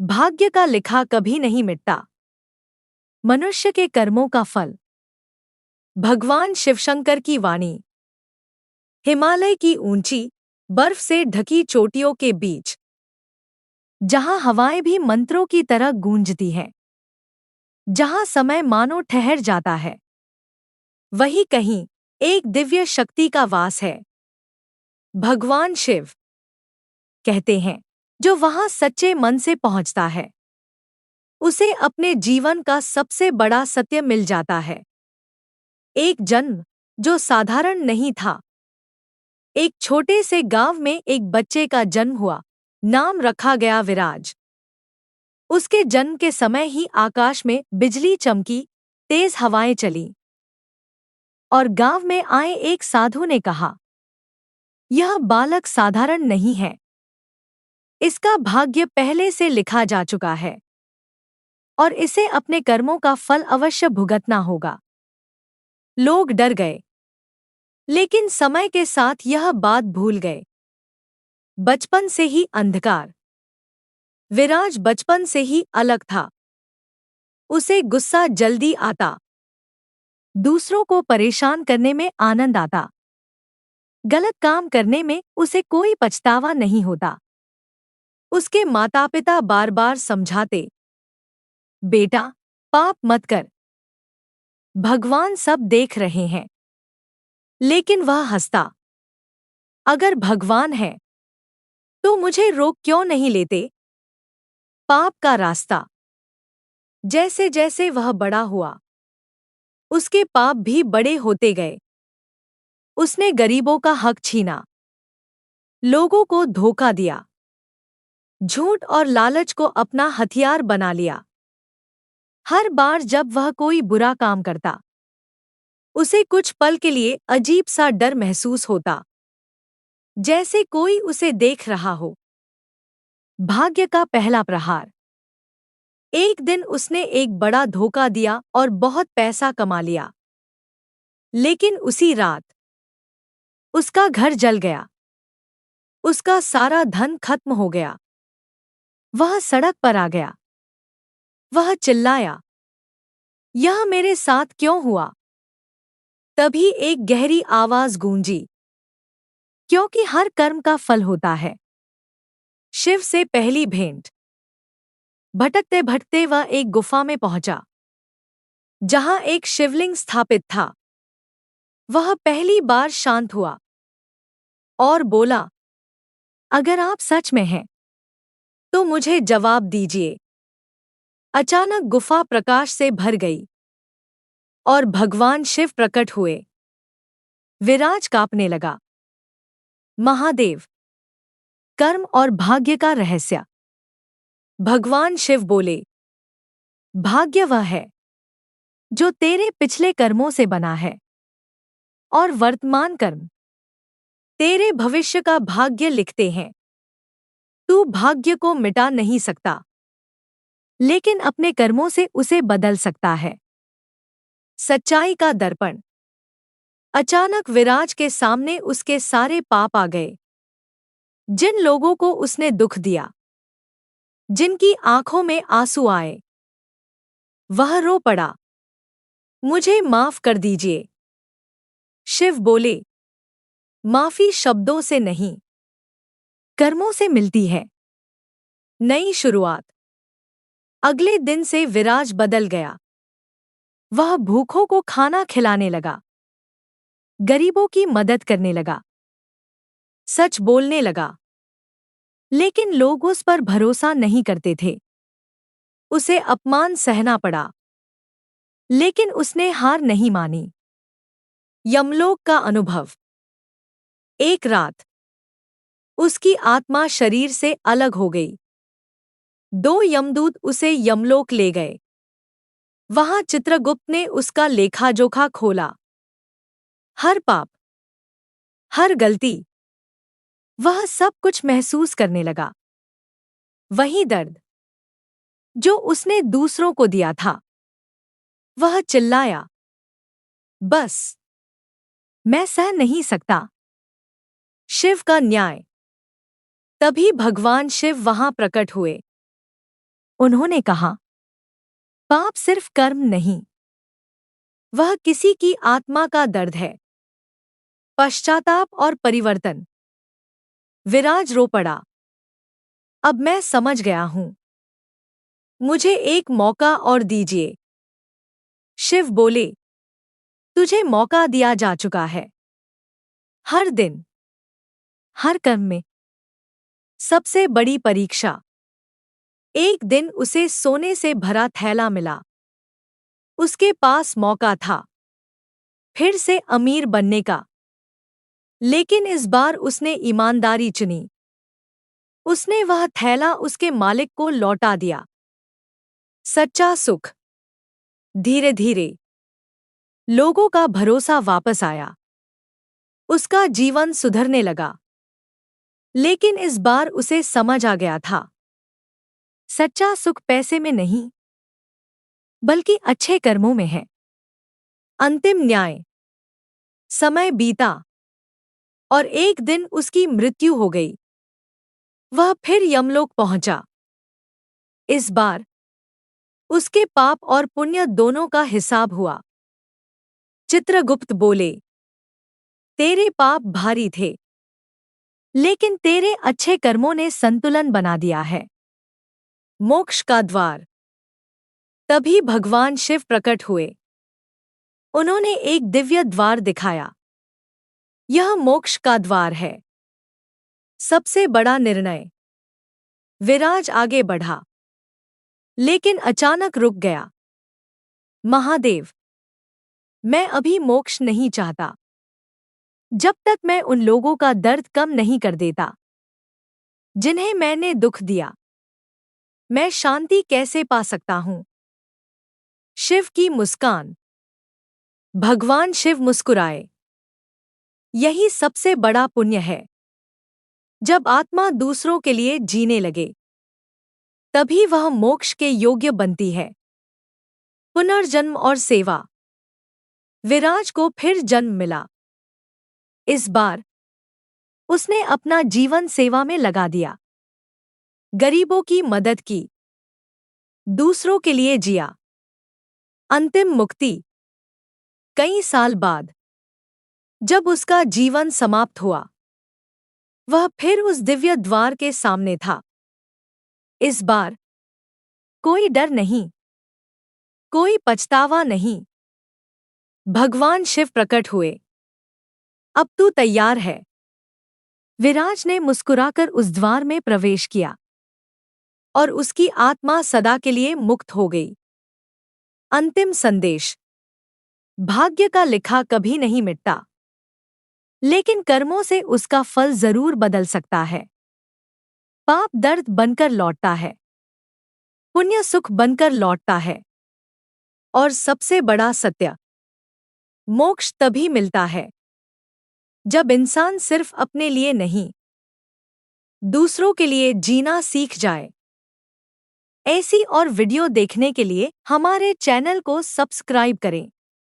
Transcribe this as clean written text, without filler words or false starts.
भाग्य का लिखा कभी नहीं मिटता। मनुष्य के कर्मों का फल। भगवान शिवशंकर की वाणी। हिमालय की ऊंची, बर्फ से ढकी चोटियों के बीच, जहां हवाएं भी मंत्रों की तरह गूंजती हैं, जहां समय मानो ठहर जाता है, वही कहीं एक दिव्य शक्ति का वास है। भगवान शिव कहते हैं, जो वहां सच्चे मन से पहुंचता है, उसे अपने जीवन का सबसे बड़ा सत्य मिल जाता है। एक जन्म जो साधारण नहीं था। एक छोटे से गांव में एक बच्चे का जन्म हुआ। नाम रखा गया विराज। उसके जन्म के समय ही आकाश में बिजली चमकी, तेज हवाएं चली, और गांव में आए एक साधु ने कहा, यह बालक साधारण नहीं है। इसका भाग्य पहले से लिखा जा चुका है और इसे अपने कर्मों का फल अवश्य भुगतना होगा। लोग डर गए, लेकिन समय के साथ यह बात भूल गए। बचपन से ही अंधकार। विराज बचपन से ही अलग था। उसे गुस्सा जल्दी आता, दूसरों को परेशान करने में आनंद आता, गलत काम करने में उसे कोई पछतावा नहीं होता। उसके माता पिता बार बार समझाते, बेटा पाप मत कर, भगवान सब देख रहे हैं। लेकिन वह हंसता, अगर भगवान है तो मुझे रोक क्यों नहीं लेते। पाप का रास्ता। जैसे जैसे वह बड़ा हुआ, उसके पाप भी बड़े होते गए। उसने गरीबों का हक छीना, लोगों को धोखा दिया, झूठ और लालच को अपना हथियार बना लिया। हर बार जब वह कोई बुरा काम करता, उसे कुछ पल के लिए अजीब सा डर महसूस होता, जैसे कोई उसे देख रहा हो। भाग्य का पहला प्रहार। एक दिन उसने एक बड़ा धोखा दिया और बहुत पैसा कमा लिया। लेकिन उसी रात उसका घर जल गया। उसका सारा धन खत्म हो गया। वह सड़क पर आ गया। वह चिल्लाया, यह मेरे साथ क्यों हुआ। तभी एक गहरी आवाज गूंजी, क्योंकि हर कर्म का फल होता है। शिव से पहली भेंट। भटकते भटकते वह एक गुफा में पहुंचा, जहां एक शिवलिंग स्थापित था। वह पहली बार शांत हुआ और बोला, अगर आप सच में हैं तो मुझे जवाब दीजिए। अचानक गुफा प्रकाश से भर गई और भगवान शिव प्रकट हुए। विराज कांपने लगा। महादेव, कर्म और भाग्य का रहस्य। भगवान शिव बोले, भाग्य वह है जो तेरे पिछले कर्मों से बना है, और वर्तमान कर्म तेरे भविष्य का भाग्य लिखते हैं। तू भाग्य को मिटा नहीं सकता, लेकिन अपने कर्मों से उसे बदल सकता है। सच्चाई का दर्पण। अचानक विराज के सामने उसके सारे पाप आ गए। जिन लोगों को उसने दुख दिया, जिनकी आंखों में आंसू आए, वह रो पड़ा, मुझे माफ कर दीजिए। शिव बोले, माफी शब्दों से नहीं, कर्मों से मिलती है। नई शुरुआत। अगले दिन से विराज बदल गया। वह भूखों को खाना खिलाने लगा, गरीबों की मदद करने लगा, सच बोलने लगा। लेकिन लोग उस पर भरोसा नहीं करते थे। उसे अपमान सहना पड़ा, लेकिन उसने हार नहीं मानी। यमलोक का अनुभव। एक रात उसकी आत्मा शरीर से अलग हो गई। दो यमदूत उसे यमलोक ले गए। वहां चित्रगुप्त ने उसका लेखा-जोखा खोला। हर पाप, हर गलती, वह सब कुछ महसूस करने लगा। वही दर्द जो उसने दूसरों को दिया था। वह चिल्लाया, बस, मैं सह नहीं सकता। शिव का न्याय। तभी भगवान शिव वहां प्रकट हुए। उन्होंने कहा, पाप सिर्फ कर्म नहीं, वह किसी की आत्मा का दर्द है, पश्चाताप और परिवर्तन। विराज रो पड़ा। अब मैं समझ गया हूं। मुझे एक मौका और दीजिए। शिव बोले, तुझे मौका दिया जा चुका है। हर दिन, हर कर्म में सबसे बड़ी परीक्षा। एक दिन उसे सोने से भरा थैला मिला। उसके पास मौका था फिर से अमीर बनने का, लेकिन इस बार उसने ईमानदारी चुनी। उसने वह थैला उसके मालिक को लौटा दिया। सच्चा सुख। धीरे धीरे लोगों का भरोसा वापस आया। उसका जीवन सुधरने लगा। लेकिन इस बार उसे समझ आ गया था, सच्चा सुख पैसे में नहीं, बल्कि अच्छे कर्मों में है। अंतिम न्याय। समय बीता और एक दिन उसकी मृत्यु हो गई। वह फिर यमलोक पहुंचा। इस बार उसके पाप और पुण्य दोनों का हिसाब हुआ। चित्रगुप्त बोले, तेरे पाप भारी थे, लेकिन तेरे अच्छे कर्मों ने संतुलन बना दिया है। मोक्ष का द्वार। तभी भगवान शिव प्रकट हुए। उन्होंने एक दिव्य द्वार दिखाया। यह मोक्ष का द्वार है। सबसे बड़ा निर्णय। विराज आगे बढ़ा, लेकिन अचानक रुक गया। महादेव, मैं अभी मोक्ष नहीं चाहता, जब तक मैं उन लोगों का दर्द कम नहीं कर देता जिन्हें मैंने दुख दिया। मैं शांति कैसे पा सकता हूं? शिव की मुस्कान। भगवान शिव मुस्कुराए। यही सबसे बड़ा पुण्य है। जब आत्मा दूसरों के लिए जीने लगे, तभी वह मोक्ष के योग्य बनती है। पुनर्जन्म और सेवा। विराज को फिर जन्म मिला। इस बार उसने अपना जीवन सेवा में लगा दिया। गरीबों की मदद की, दूसरों के लिए जिया। अंतिम मुक्ति। कई साल बाद जब उसका जीवन समाप्त हुआ, वह फिर उस दिव्य द्वार के सामने था। इस बार कोई डर नहीं, कोई पछतावा नहीं। भगवान शिव प्रकट हुए। अब तू तैयार है। विराज ने मुस्कुराकर उस द्वार में प्रवेश किया और उसकी आत्मा सदा के लिए मुक्त हो गई। अंतिम संदेश। भाग्य का लिखा कभी नहीं मिटता, लेकिन कर्मों से उसका फल जरूर बदल सकता है। पाप दर्द बनकर लौटता है, पुण्य सुख बनकर लौटता है, और सबसे बड़ा सत्य, मोक्ष तभी मिलता है जब इंसान सिर्फ अपने लिए नहीं, दूसरों के लिए जीना सीख जाए। ऐसी और वीडियो देखने के लिए हमारे चैनल को सब्सक्राइब करें।